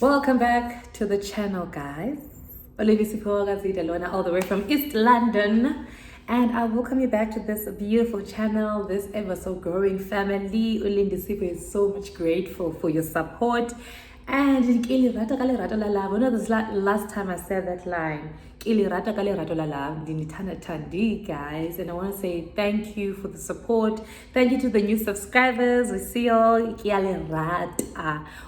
Welcome back to the channel, guys. All the way from East London, and I welcome you back to this beautiful channel, this ever so growing family. Ulindisipo is so much grateful for your support. And you know, this last time I said that line, guys, and I want to say thank you for the support. Thank you to the new subscribers. We see you.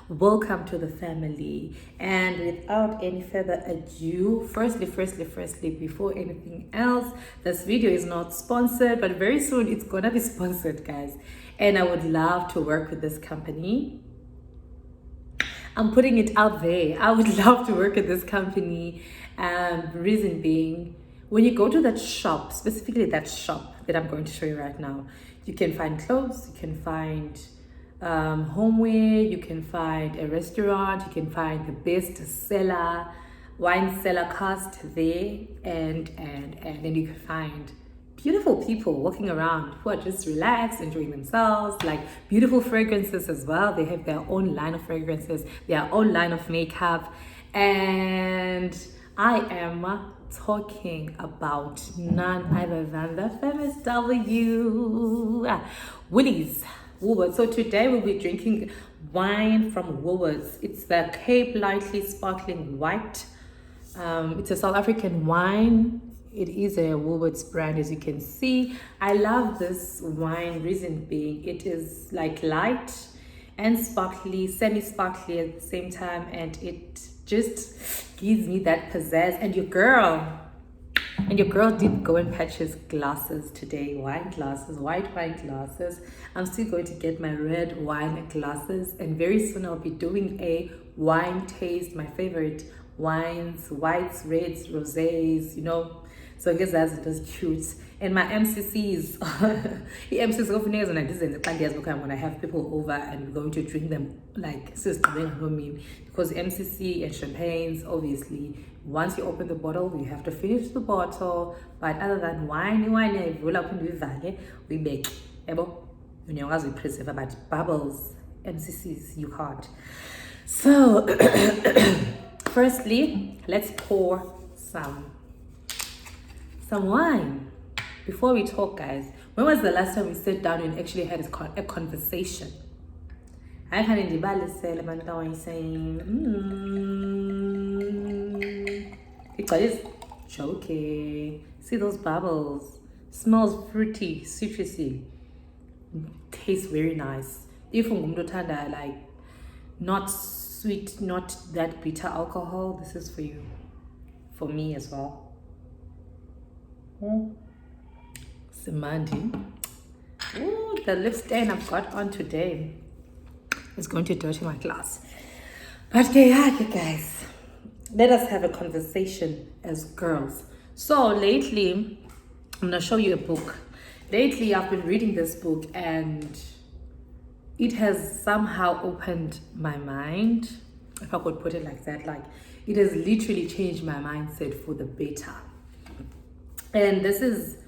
Welcome to the family. And without any further ado, firstly, before anything else, this video is not sponsored, but very soon it's gonna be sponsored, guys. And I would love to work with this company. I'm putting it out there. I would love to work at this company. Reason being, when you go to that shop, specifically that shop that I'm going to show you right now, you can find clothes, you can find homeware, you can find a restaurant, you can find the best seller, wine cellar cast there, and then you can find beautiful people walking around who are just relaxed, enjoying themselves, like beautiful fragrances as well. They have their own line of fragrances, their own line of makeup. And I am talking about none other than the famous Woolworths. So today we'll be drinking wine from Woolworths. It's the Cape Lightly Sparkling White. It's a South African wine. It is a Woolworths brand, as you can see. I love this wine, reason being it is like light and sparkly, semi-sparkly at the same time, and it just gives me that pizzazz. And your girl did go and purchase glasses today, white wine glasses. I'm still going to get my red wine glasses, and very soon I'll be doing a wine taste, my favorite wines, whites, reds, rosés, you know. So I guess that's cute. And my MCCs, the MCCs of nails and I when I have people over and we're going to drink them like sister, because MCC and champagnes, obviously, once you open the bottle, you have to finish the bottle. But other than wine, we make but bubbles, MCCs, you can't. So, firstly, let's pour some wine. Before we talk, guys, when was the last time we sat down and actually had a conversation? I can't even saying, it is joking. See those bubbles? Smells fruity, citrusy. Tastes very nice. If you're like not sweet, not that bitter alcohol, this is for you. For me as well. Simandi. Ooh, the lip stain I've got on today is going to dirty my glass. But yeah, guys, let us have a conversation as girls. So lately, I'm gonna show you a book. Lately, I've been reading this book and it has somehow opened my mind, if I could put it like that. Like, it has literally changed my mindset for the better. And this is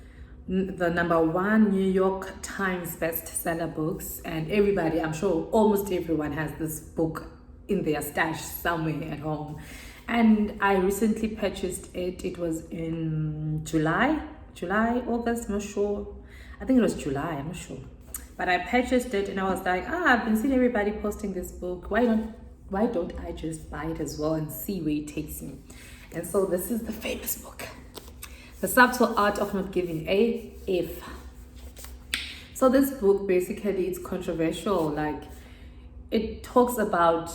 the #1 New York Times bestseller books, and everybody, I'm sure almost everyone has this book in their stash somewhere at home. And I recently purchased it. It was in July, August, I'm not sure. I think it was July, I'm not sure. But I purchased it and I was like, I've been seeing everybody posting this book. Why don't I just buy it as well and see where it takes me? And so this is the famous book, The Subtle Art of Not Giving a F. So this book, basically, it's controversial. Like, it talks about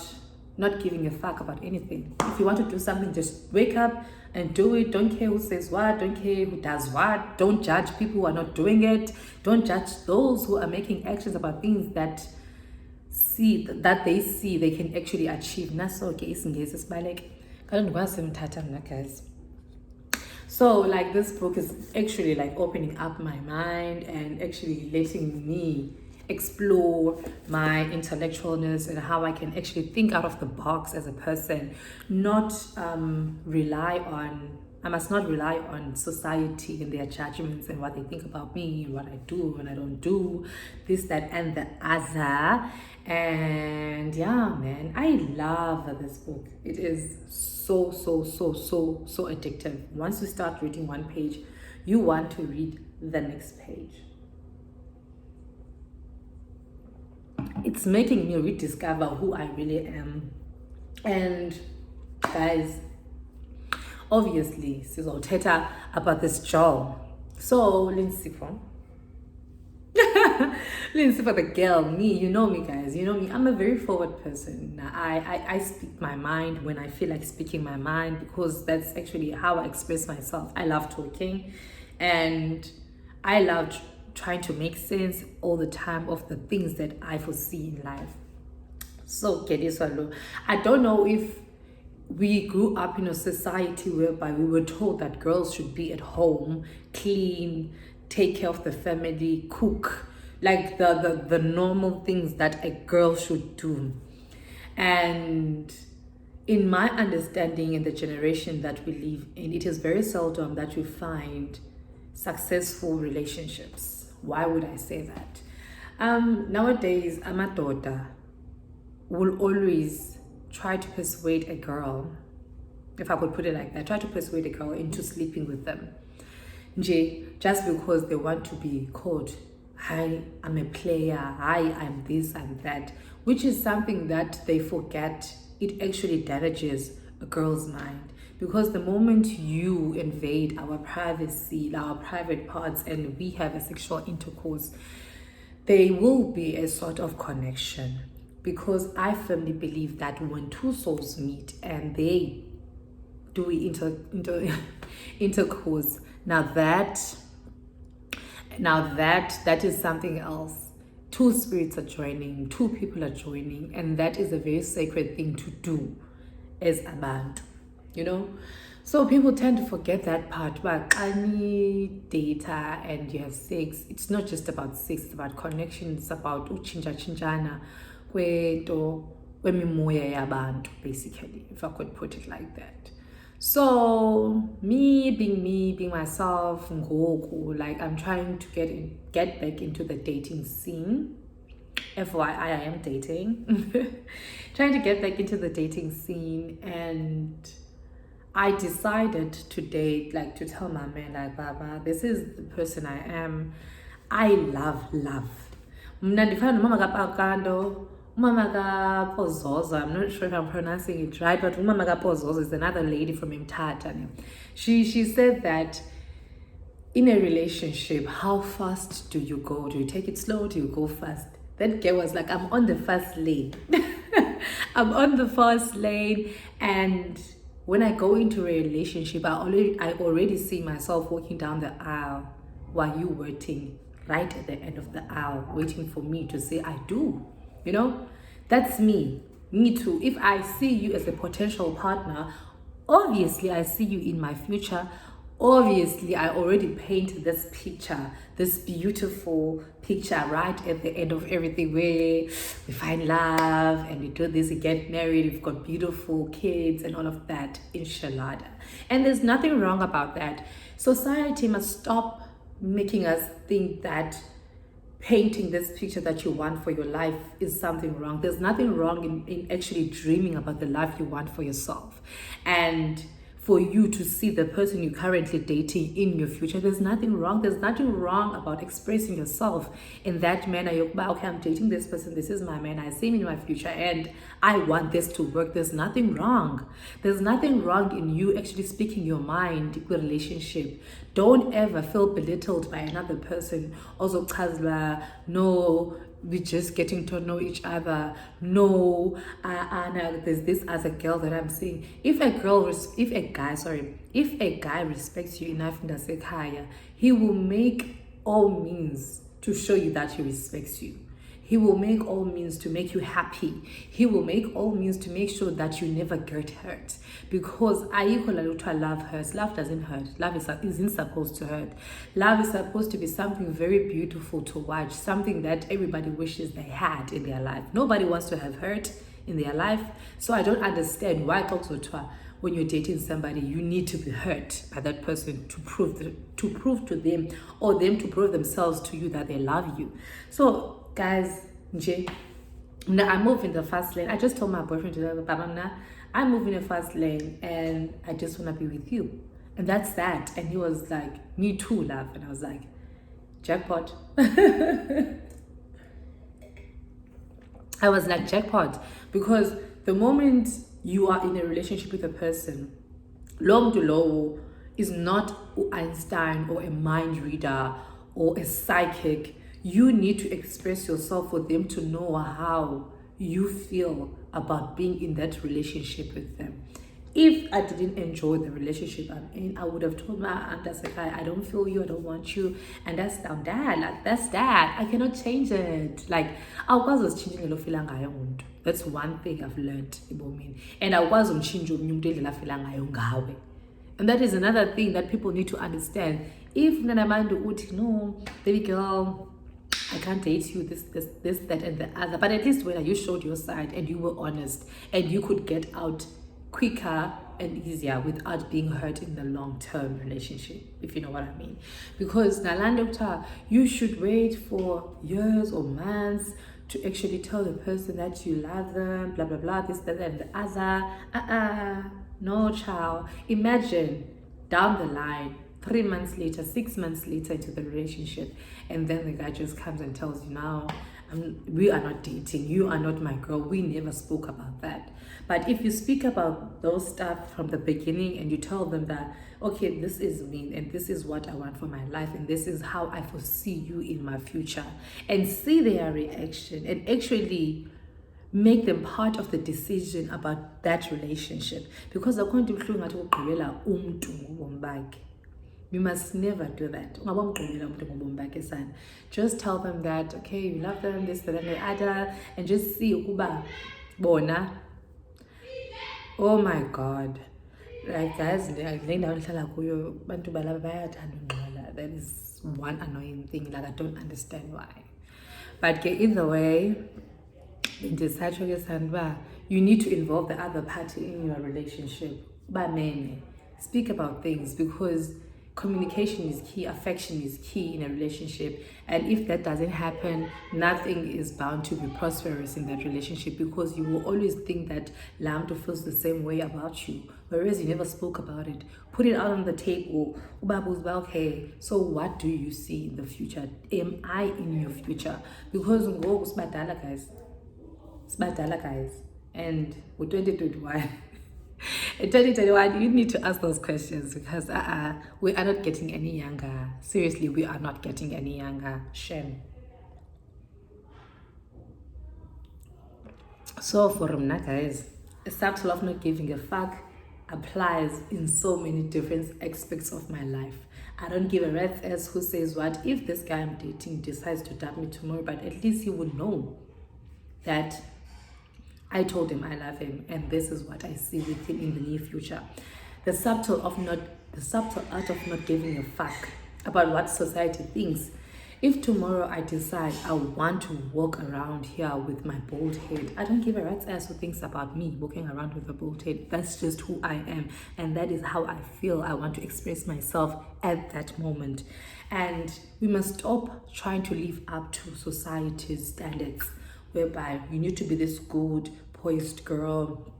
not giving a fuck about anything. If you want to do something, just wake up and do it. Don't care who says what, don't care who does what. Don't judge people who are not doing it. Don't judge those who are making actions about things that they see they can actually achieve. Guys. So like, this book is actually like opening up my mind and actually letting me explore my intellectualness and how I can actually think out of the box as a person, not rely on I must not rely on society and their judgments and what they think about me and what I do and I don't do, this, that, and the other. And yeah, man, I love this book. It is so addictive. Once you start reading one page, you want to read the next page. It's making me rediscover who I really am. And guys, obviously sizothetha about this job. So Lindsay for the girl, me, you know me guys, you know me, I'm a very forward person. I speak my mind when I feel like speaking my mind, because that's actually how I express myself. I love talking and I love trying to make sense all the time of the things that I foresee in life. So I don't know if we grew up in a society whereby we were told that girls should be at home, clean, take care of the family, cook, like the normal things that a girl should do. And in my understanding, in the generation that we live in, it is very seldom that you find successful relationships. Why would I say that? Nowadays, amadoda will always try to persuade a girl, if I could put it like that, try to persuade a girl into sleeping with them. Just because they want to be called, hi, I'm a player, hi, I'm this, I'm that, which is something that they forget. It actually damages a girl's mind, because the moment you invade our privacy, our private parts, and we have a sexual intercourse, there will be a sort of connection. Because I firmly believe that when two souls meet and they do intercourse, now that is something else. Two spirits are joining, two people are joining, and that is a very sacred thing to do as a band, you know. So people tend to forget that part. But I need data and you have sex. It's not just about sex, it's about connection. It's about uchinjana kwemimoya yabantu, basically, if I could put it like that. So me being myself, like I'm trying to get back into the dating scene. FYI, I am dating. Trying to get back into the dating scene, and I decided to date, like to tell my man, like, Baba, this is the person I am. I love. Mna ndifana nomama kaPakando, umama kaPozoza. I'm not sure if I'm pronouncing it right, but umama kaPozoza is another lady from Mthatha. She said that in a relationship, how fast do you go? Do you take it slow? Do you go fast? That girl was like, I'm on the fast lane. I'm on the fast lane, and when I go into a relationship, I already see myself walking down the aisle while you waiting right at the end of the aisle, waiting for me to say I do. You know, that's me too. If I see you as a potential partner, obviously I see you in my future. Obviously I already paint this picture, this beautiful picture right at the end of everything, where we find love and we do this, we get married, we've got beautiful kids and all of that, inshallah. And there's nothing wrong about that. Society must stop making us think that painting this picture that you want for your life is something wrong. There's nothing wrong in actually dreaming about the life you want for yourself, and for you to see the person you're currently dating in your future. There's nothing wrong. There's nothing wrong about expressing yourself in that manner. You're okay, I'm dating this person, this is my man, I see him in my future, and I want this to work. There's nothing wrong. There's nothing wrong in you actually speaking your mind in a relationship. Don't ever feel belittled by another person. Also, no, we're just getting to know each other. No, there's this as a girl that I'm seeing. If a guy respects you enough in the sekaya, he will make all means to show you that he respects you. He will make all means to make you happy. He will make all means to make sure that you never get hurt. Because love hurts. Love doesn't hurt. Love isn't supposed to hurt. Love is supposed to be something very beautiful to watch. Something that everybody wishes they had in their life. Nobody wants to have hurt in their life. So I don't understand why when you're dating somebody, you need to be hurt by that person to prove to them, or them to prove themselves to you that they love you. So guys, I move in the fast lane. I just told my boyfriend today, Baba, I move in the fast lane and I just want to be with you. And that's that. And he was like, me too, love. And I was like, jackpot. I was like, jackpot. Because the moment you are in a relationship with a person, long to low is not Einstein or a mind reader or a psychic. You need to express yourself for them to know how you feel about being in that relationship with them. If I didn't enjoy the relationship I'm in, I would have told my aunt, that's like, I don't feel you, I don't want you. And that's down dad, like that's that. I cannot change it. Like, I was changing the feeling I owned. That's one thing I've learned about me. And I was on changing the feeling I own. And that is another thing that people need to understand. If no, baby girl, I can't date you, this, that, and the other. But at least when you showed your side and you were honest and you could get out quicker and easier without being hurt in the long-term relationship, if you know what I mean. Because Nalandokta, you should wait for years or months to actually tell the person that you love them, blah, blah, blah, this, that, and the other. No, child. Imagine down the line, 3 months later, 6 months later into the relationship, and then the guy just comes and tells you, now, we are not dating, you are not my girl, we never spoke about that. But if you speak about those stuff from the beginning and you tell them that, okay, this is me and this is what I want for my life and this is how I foresee you in my future, and see their reaction and actually make them part of the decision about that relationship. Because according to you must never do that. Just tell them that, okay, you love them, this, that, and the other, and just see bona. Oh my God. Like guys, that is one annoying thing. Like I don't understand why. But either way, you need to involve the other party in your relationship. Speak about things, because communication is key, affection is key in a relationship. And if that doesn't happen, nothing is bound to be prosperous in that relationship, because you will always think that Lamto feels the same way about you, whereas you never spoke about it. Put it out on the table. Okay, so what do you see in the future? Am I in your future? Because guys, and with 2021 in 2021 you need to ask those questions, because we are not getting any younger. Seriously, we are not getting any younger. Shame. So for Mna, guys, a subtle of not giving a fuck applies in so many different aspects of my life. I don't give a rat's ass who says what. If this guy I'm dating decides to dump me tomorrow, but at least he would know that I told him I love him and this is what I see with him in the near future. The subtle art of not giving a fuck about what society thinks. If tomorrow I decide I want to walk around here with my bald head, I don't give a rat's ass who thinks about me walking around with a bald head. That's just who I am, and that is how I feel. I want to express myself at that moment. And we must stop trying to live up to society's standards, whereby you need to be this good, poised girl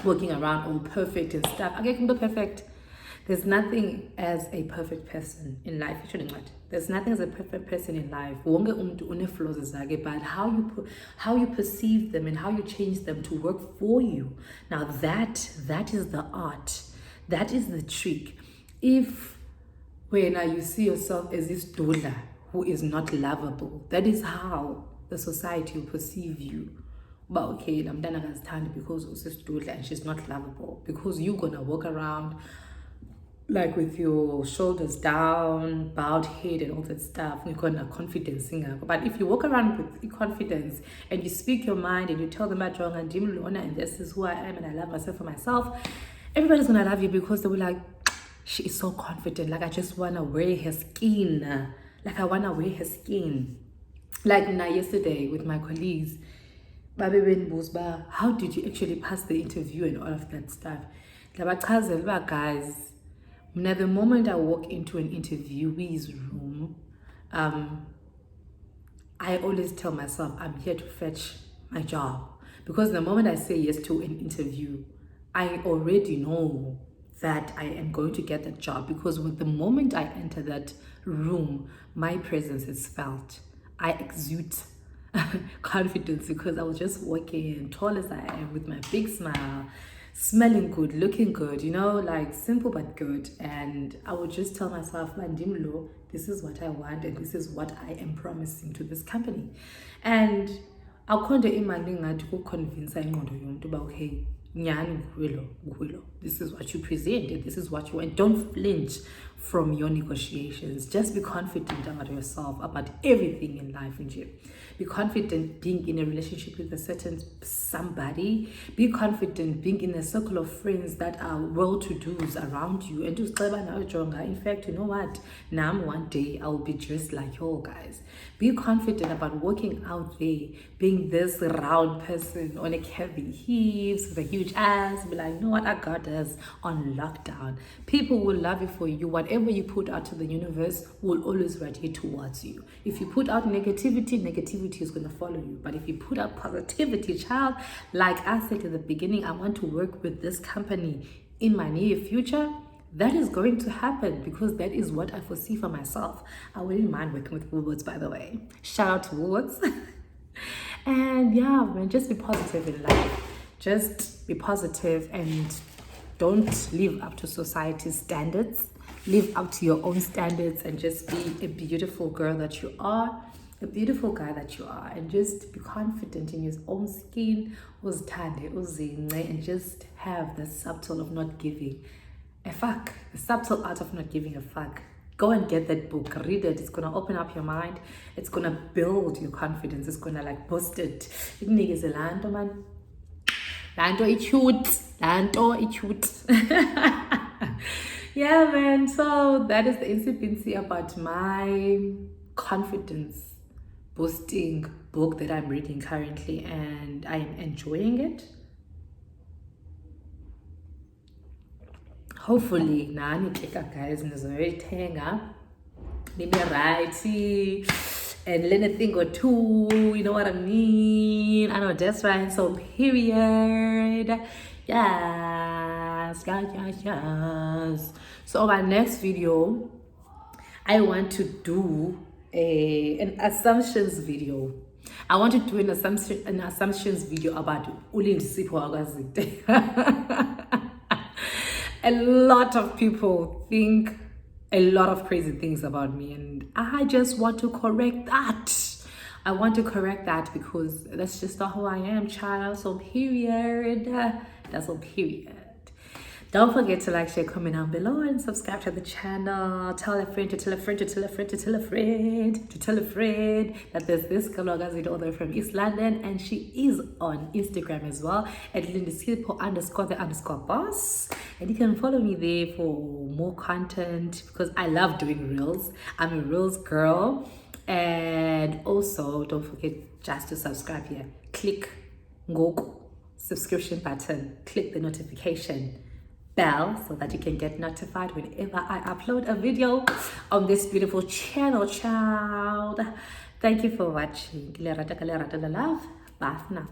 walking around all perfect and stuff. I can be perfect. There's nothing as a perfect person in life. There's nothing as a perfect person in life. But how you perceive them and how you change them to work for you. Now that is the art. That is the trick. If when you see yourself as this doula who is not lovable, that is how the society will perceive you. But okay, I'm done as stand because and she's not lovable, because you're gonna walk around like with your shoulders down, bowed head and all that stuff. You're gonna confidence. But if you walk around with confidence and you speak your mind and you tell them about wrong and this is who I am and I love myself for myself, everybody's gonna love you, because they will like, she is so confident. Like I just wanna wear her skin. Like I wanna wear her skin. Like yesterday with my colleagues, how did you actually pass the interview and all of that stuff? Guys, now the moment I walk into an interviewee's room, I always tell myself I'm here to fetch my job, because the moment I say yes to an interview, I already know that I am going to get that job, because with the moment I enter that room, my presence is felt. I exude confidence, because I was just walking tall as I am with my big smile, smelling good, looking good, like simple but good. And I would just tell myself, Mandimlo, this is what I want and this is what I am promising to this company. And akhonto imali ngathi ukuconvince ingqondo yomuntu uba okay, nyani ngulo, this is what you presented, this is what you want. Don't flinch from your negotiations. Just be confident about yourself, about everything in life. Be confident being in a relationship with a certain somebody. Be confident being in a circle of friends that are well-to-dos around you. And just in fact, you know what? Now one day I will be just like you guys. Be confident about walking out there, being this round person on a heavy hips with a huge ass. Be like, you know what? I got this on lockdown. People will love you for you. Whatever you put out to the universe will always radiate towards you. If you put out negativity is going to follow you. But if you put out positivity, child, like I said in the beginning, I want to work with this company in my near future. That is going to happen, because that is what I foresee for myself. I wouldn't mind working with Woolworths, by the way. Shout out to Woolworths. And yeah, man, just be positive in life. Just be positive and don't live up to society's standards. Live up to your own standards and just be a beautiful girl that you are, a beautiful guy that you are, and just be confident in your own skin, and just have the subtle of not giving a fuck, the subtle art of not giving a fuck. Go and get that book, read it. It's gonna open up your mind. It's gonna build your confidence. It's gonna like boost it. Man. Lanto it cute. Yeah, man. So that is the incidency about my confidence boosting book that I'm reading currently, and I am enjoying it. Hopefully, nani guys, nizoyithenga nime righty and learn a thing or two, you know what I mean? I know that's right. So period. Yes. So my next video, I want to do an assumptions video. I want to do an assumptions video about Ulindisipho Agazite. A lot of people think a lot of crazy things about me, and I just want to correct that. I want to correct that, because that's just not who I am, child. So period. That's all, period. Don't forget to like, share, comment down below, and subscribe to the channel. Tell a friend to tell a friend to tell a friend to tell a friend to tell a friend that there's this girl all the way from East London, and she is on Instagram as well at _the_boss. And you can follow me there for more content, because I love doing reels. I'm a reels girl. And also don't forget just to subscribe here. Click Ngoku subscription button. Click the notification bell so that you can get notified whenever I upload a video on this beautiful channel, child. Thank you for watching. Love. Bye for now.